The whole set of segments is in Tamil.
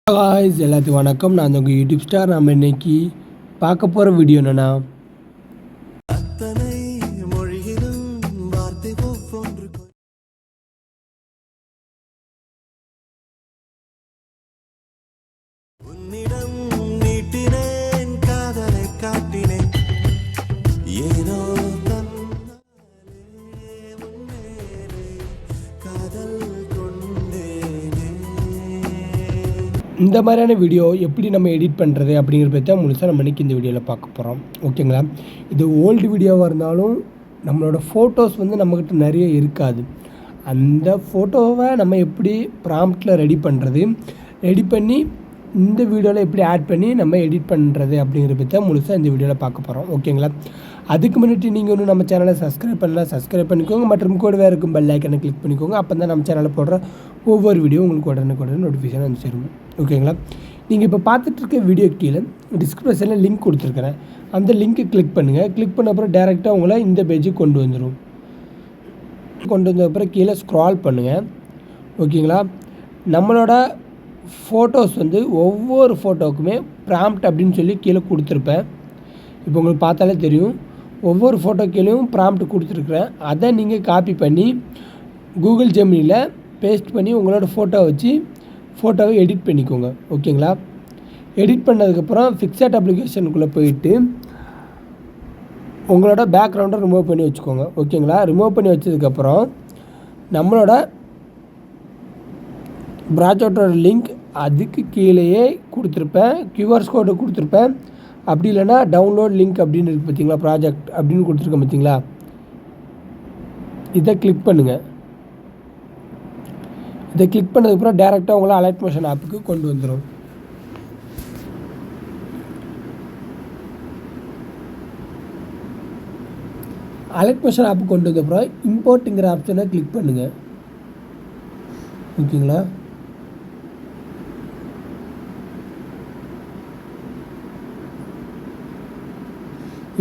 காய்ஸ் எல்லாத்துக்கும் வணக்கம். நான் உங்கள் யூடியூப் ஸ்டார். நம்ம இன்னைக்கு பார்க்க போகிற வீடியோ என்னென்னா, இந்த மாதிரியான வீடியோ எப்படி நம்ம எடிட் பண்ணுறது அப்படிங்கிற பற்றி தான் முழுசாக நம்ம இன்றைக்கி இந்த வீடியோவில் பார்க்க போகிறோம். ஓகேங்களா? இது ஓல்டு வீடியோவாக இருந்தாலும் நம்மளோட ஃபோட்டோஸ் நம்மக்கிட்ட நிறைய இருக்காது. அந்த ஃபோட்டோவை நம்ம எப்படி ப்ராம்ப்டில் ரெடி பண்ணுறது, ரெடி பண்ணி இந்த வீடியோவில் எப்படி ஆட் பண்ணி நம்ம எடிட் பண்ணுறது அப்படிங்கிற பற்றி தான் முழுசாக இந்த வீடியோவில் பார்க்க போகிறோம். ஓகேங்களா? அதுக்கு முன்னாடி நீங்கள் ஒன்றும் நம்ம சேனலை சப்ஸ்கிரைப் பண்ணலாம், சப்ஸ்கிரைப் பண்ணிக்கோங்க. மற்றும் கூட வேறு இருக்கும் பெல் ஐக்கனை கிளிக் பண்ணிக்கோங்க. அப்போ தான் நம்ம சேனலில் போடுற ஒவ்வொரு வீடியோ உங்களுக்கு உடனே நோட்டிஃபிகேஷன் வந்து சேரும். ஓகேங்களா? நீங்கள் இப்போ பார்த்துட்ருக்க வீடியோ கீழே டிஸ்கிரிப்ஷனில் லிங்க் கொடுத்துருக்குறேன். அந்த லிங்க்கை கிளிக் பண்ணுங்கள். கிளிக் பண்ண அப்புறம் டேரெக்டாக உங்களை இந்த பேஜுக்கு கொண்டு வந்துடும். கொண்டு வந்த அப்புறம் கீழே ஸ்க்ரால் பண்ணுங்கள். ஓகேங்களா? நம்மளோட ஃபோட்டோஸ் ஒவ்வொரு ஃபோட்டோவுக்குமே ப்ராம்ப்ட் அப்படின்னு சொல்லி கீழே கொடுத்துருப்பேன். இப்போ உங்களுக்கு பார்த்தாலே தெரியும், ஒவ்வொரு ஃபோட்டோ கீழேயும் ப்ராம்ப்ட் கொடுத்துருக்குறேன். அதை நீங்கள் காப்பி பண்ணி கூகுள் ஜெமினியில் பேஸ்ட் பண்ணி உங்களோட ஃபோட்டோவை எடிட் பண்ணிக்கோங்க. ஓகேங்களா? எடிட் பண்ணதுக்கப்புறம் ஃபிக்ஸட் அப்ளிகேஷனுக்குள்ளே போயிட்டு உங்களோட பேக்ரவுண்டை ரிமூவ் பண்ணி வச்சுக்கோங்க. ஓகேங்களா? ரிமூவ் பண்ணி வச்சதுக்கப்புறம் நம்மளோட ப்ராஜெக்டோட லிங்க் அதுக்கு கீழேயே கொடுத்துருப்பேன், கியூஆர் கோடு கொடுத்துருப்பேன். அப்படி இல்லைன்னா டவுன்லோட் லிங்க் அப்படின்னு இருக்குது பார்த்தீங்களா, ப்ராஜெக்ட் அப்படின்னு கொடுத்துருக்கேன் பார்த்தீங்களா, இதை கிளிக் பண்ணுங்கள். இதை கிளிக் பண்ணதுக்கப்புறம் டேரெக்டாக உங்களை அலைட் மோஷன் ஆப்புக்கு கொண்டு வந்துடும். அலைட் மோஷன் ஆப்புக்கு கொண்டு வந்தப்புறம் இம்போர்ட்டுங்கிற ஆப்ஷனை கிளிக் பண்ணுங்கள். ஓகேங்களா?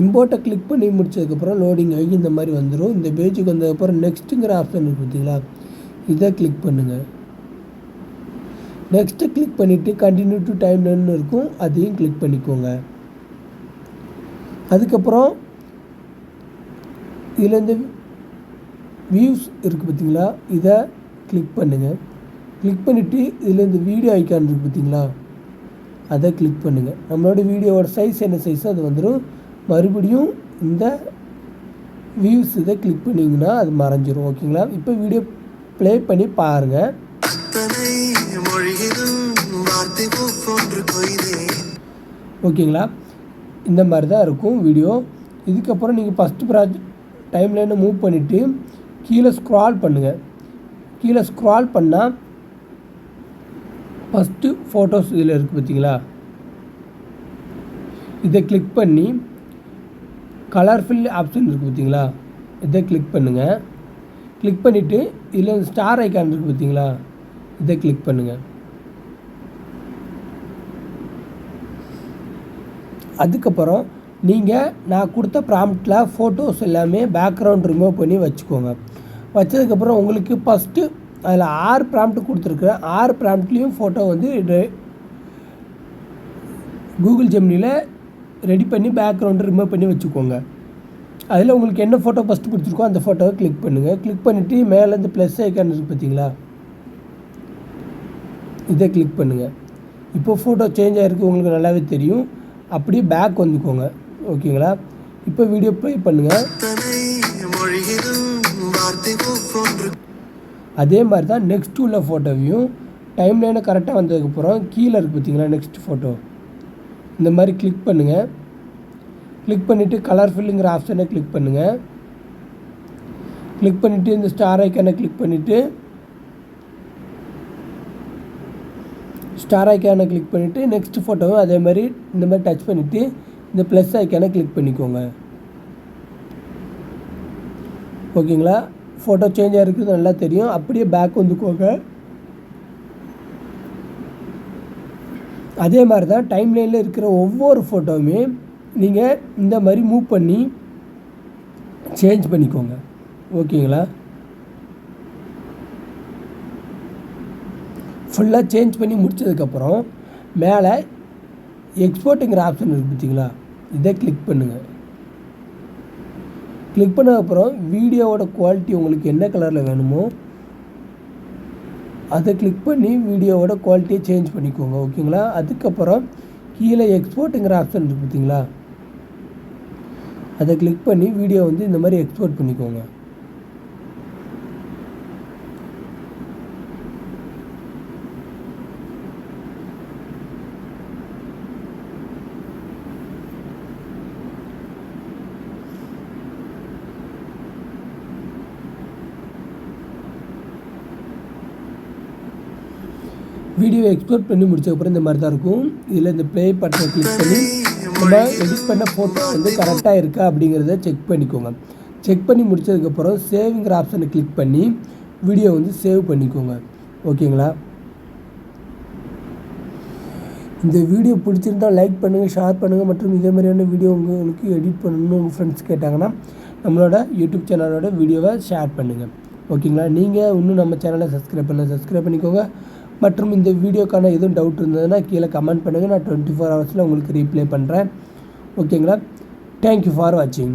இம்போர்ட்டை கிளிக் பண்ணி முடிச்சதுக்கப்புறம் லோடிங் ஆகி இந்த மாதிரி வந்துடும். இந்த பேஜுக்கு வந்ததுக்கப்புறம் நெக்ஸ்ட்டுங்கிற ஆப்ஷன் இருக்குது பார்த்தீங்களா, இதை கிளிக் பண்ணுங்கள். நெக்ஸ்ட்டு கிளிக் பண்ணிவிட்டு கண்டினியூ டு டைம் லைன்னு இருக்கும், அதையும் கிளிக் பண்ணிக்கோங்க. அதுக்கப்புறம் இதில் இந்த வியூஸ் இருக்குது பார்த்தீங்களா, இதை கிளிக் பண்ணுங்கள். கிளிக் பண்ணிவிட்டு இதில் இந்த வீடியோ ஐக்கான் இருக்குது பார்த்தீங்களா, அதை கிளிக் பண்ணுங்கள். நம்மளோட வீடியோவோட சைஸ் என்ன சைஸோ அது வந்துடும். மறுபடியும் இந்த வியூஸ் இதை கிளிக் பண்ணிங்கன்னா அது மறைஞ்சிரும். ஓகேங்களா? இப்போ வீடியோ ப்ளே பண்ணி பாருங்கள். ஓகேங்களா? இந்த மாதிரி தான் இருக்கும் வீடியோ. இதுக்கப்புறம் நீங்கள் ஃபஸ்ட்டு டைம் லைனை மூவ் பண்ணிவிட்டு கீழே ஸ்க்ரால் பண்ணுங்கள். கீழே ஸ்க்ரால் பண்ணால் ஃபஸ்ட்டு ஃபோட்டோஸ் இதில் இருக்குது பார்த்தீங்களா, இதை கிளிக் பண்ணி கலர்ஃபுல் ஆப்ஷன் இருக்குது பார்த்தீங்களா, இதை கிளிக் பண்ணுங்கள். கிளிக் பண்ணிவிட்டு இதில் ஸ்டார் ஐக்கான் இருக்குது பார்த்தீங்களா, இதை கிளிக் பண்ணுங்கள். அதுக்கப்புறம் நீங்கள் நான் கொடுத்த ப்ராம்ப்டில் ஃபோட்டோஸ் எல்லாமே பேக்ரவுண்ட் ரிமூவ் பண்ணி வச்சுக்கோங்க. வச்சதுக்கப்புறம் உங்களுக்கு ஃபஸ்ட்டு அதில் 6 ப்ராம்ப்ட் கொடுத்துருக்குறேன். 6 ப்ராம்ப்ட்லேயும் ஃபோட்டோ கூகுள் ஜெமினியில் ரெடி பண்ணி பேக்ரவுண்டு ரிமூவ் பண்ணி வச்சுக்கோங்க. அதில் உங்களுக்கு என்ன ஃபோட்டோ ஃபஸ்ட்டு பிடிச்சிருக்கோ அந்த ஃபோட்டோவை கிளிக் பண்ணுங்கள். கிளிக் பண்ணிவிட்டு மேலே இந்த ப்ளஸ் ஐக்கான் இருக்குது பார்த்தீங்களா, இதை கிளிக் பண்ணுங்கள். இப்போது ஃபோட்டோ சேஞ்ச் ஆகிருக்கு, உங்களுக்கு நல்லாவே தெரியும். அப்படியே பேக் வந்துக்கோங்க. ஓகேங்களா? இப்போ வீடியோ ப்ளே பண்ணுங்கள். அதே மாதிரி தான் நெக்ஸ்ட் உள்ள ஃபோட்டோவையும் டைம் லைனை கரெக்டாக வந்ததுக்கப்புறம் கீழே இருக்குது பார்த்தீங்களா நெக்ஸ்ட் ஃபோட்டோ, இந்த மாதிரி கிளிக் பண்ணுங்கள். கிளிக் பண்ணிவிட்டு கலர்ஃபுல்லுங்கிற ஆப்ஷனை கிளிக் பண்ணுங்கள். கிளிக் பண்ணிவிட்டு இந்த ஸ்டார் ஐக்கானை கிளிக் பண்ணிவிட்டு நெக்ஸ்ட் ஃபோட்டோவும் அதே மாதிரி இந்த மாதிரி டச் பண்ணிவிட்டு இந்த ப்ளஸ் ஐக்கானை கிளிக் பண்ணிக்கோங்க. ஓகேங்களா? ஃபோட்டோ சேஞ்ச் ஆகிருக்குது நல்லா தெரியும். அப்படியே பேக் வந்துக்கோங்க. அதே மாதிரி தான் டைம் லைனில் இருக்கிற ஒவ்வொரு ஃபோட்டோவுமே நீங்கள் இந்த மாதிரி மூவ் பண்ணி சேஞ்ச் பண்ணிக்கோங்க. ஓகேங்களா? ஃபுல்லாக சேஞ்ச் பண்ணி முடித்ததுக்கப்புறம் மேலே எக்ஸ்போர்ட்டுங்கிற ஆப்ஷன் இருக்குது பார்த்தீங்களா, இதை கிளிக் பண்ணுங்கள். கிளிக் பண்ணதுக்கப்புறம் வீடியோவோட குவாலிட்டி உங்களுக்கு என்ன கலரில் வேணுமோ அதை கிளிக் பண்ணி வீடியோவோட குவாலிட்டியை சேஞ்ச் பண்ணிக்கோங்க. ஓகேங்களா. அதுக்கப்புறம் கீழே எக்ஸ்போர்ட்டுங்கிற ஆப்ஷன் இருக்குது பார்த்தீங்களா, அதை கிளிக் பண்ணி வீடியோ வந்து இந்த மாதிரி எக்ஸ்போர்ட் பண்ணிக்கோங்க. வீடியோ எக்ஸ்போர்ட் பண்ணி முடிச்சதுக்கப்புறம் இந்த மாதிரி தான் இருக்கும். இதில் இந்த ப்ளே பட்டனை கிளிக் பண்ணி நம்ம எடிட் பண்ண ஃபோட்டோ வந்து கரெக்டாக இருக்கா அப்படிங்கிறத செக் பண்ணிக்கோங்க. செக் பண்ணி முடித்ததுக்கப்புறம் சேவிங்கிற ஆப்ஷனை கிளிக் பண்ணி வீடியோ வந்து சேவ் பண்ணிக்கோங்க. ஓகேங்களா. இந்த வீடியோ பிடிச்சிருந்தால் லைக் பண்ணுங்கள், ஷேர் பண்ணுங்கள். மற்றும் இதே மாதிரியான வீடியோ உங்களுக்கு எடிட் பண்ணணும்னு உங்கள் ஃப்ரெண்ட்ஸ் கேட்டாங்கன்னா நம்மளோட யூடியூப் சேனலோட வீடியோவை ஷேர் பண்ணுங்கள். ஓகேங்களா. நீங்கள் இன்னும் நம்ம சேனலை சப்ஸ்கிரைப் பண்ணிக்கோங்க. மற்றும் இந்த வீடியோக்கான எதுவும் டவுட் இருந்ததுன்னா கீழே கமெண்ட் பண்ணுங்கள். நான் 24 ஹவர்ஸில் உங்களுக்கு ரீப்ளை பண்ணுறேன். ஓகேங்களா. தேங்க்யூ ஃபார் வாட்சிங்.